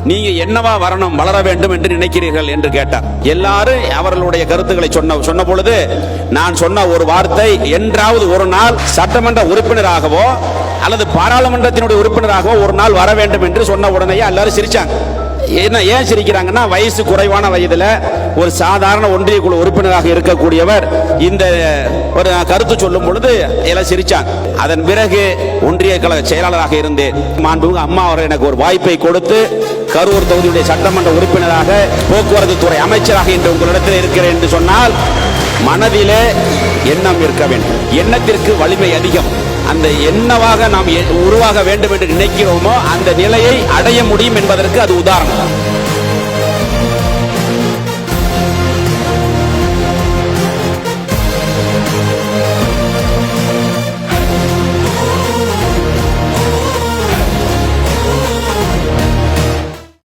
நீங்க என்னவா வரணும், வளர வேண்டும் என்று நினைக்கிறீர்கள் என்று கேட்டார். எல்லாரும் அவர்களுடைய கருத்துக்களை சொன்ன பொழுது நான் சொன்ன ஒரு வார்த்தை, என்றாவது ஒரு நாள் சட்டமன்ற உறுப்பினராகவோ அல்லது பாராளுமன்றத்தினுடைய உறுப்பினராகவோ ஒரு நாள் வர வேண்டும் என்று சொன்ன உடனே எல்லாரும் சிரிச்சாங்க. ஏன் சிரிக்கிறாங்கன்னா, வயசு குறைவான வயதுல ஒரு சாதாரண ஒன்றிய குழு உறுப்பினராக இருக்கக்கூடியவர் இந்த ஒரு கருத்து சொல்லும் பொழுது எல்லாம் சிரிச்சாங்க. அதன் பிறகு ஒன்றிய கழக செயலாளராக இருந்தேன். மாண்புமிகு அம்மா அவர்கள் எனக்கு ஒரு வாய்ப்பை கொடுத்து கரூர் தொகுதியுடைய சட்டமன்ற உறுப்பினராக, போக்குவரத்து துறை அமைச்சராக இன்று உங்களிடத்தில் இருக்கிறேன் என்று சொன்னால் மனதிலே எண்ணம் இருக்க வேண்டும். எண்ணத்திற்கு வலிமை அதிகம். அந்த என்னவாக நாம் உருவாக வேண்டும் என்று நினைக்கிறோமோ அந்த நிலையை அடைய முடியும் என்பதற்கு அது உதாரணம்.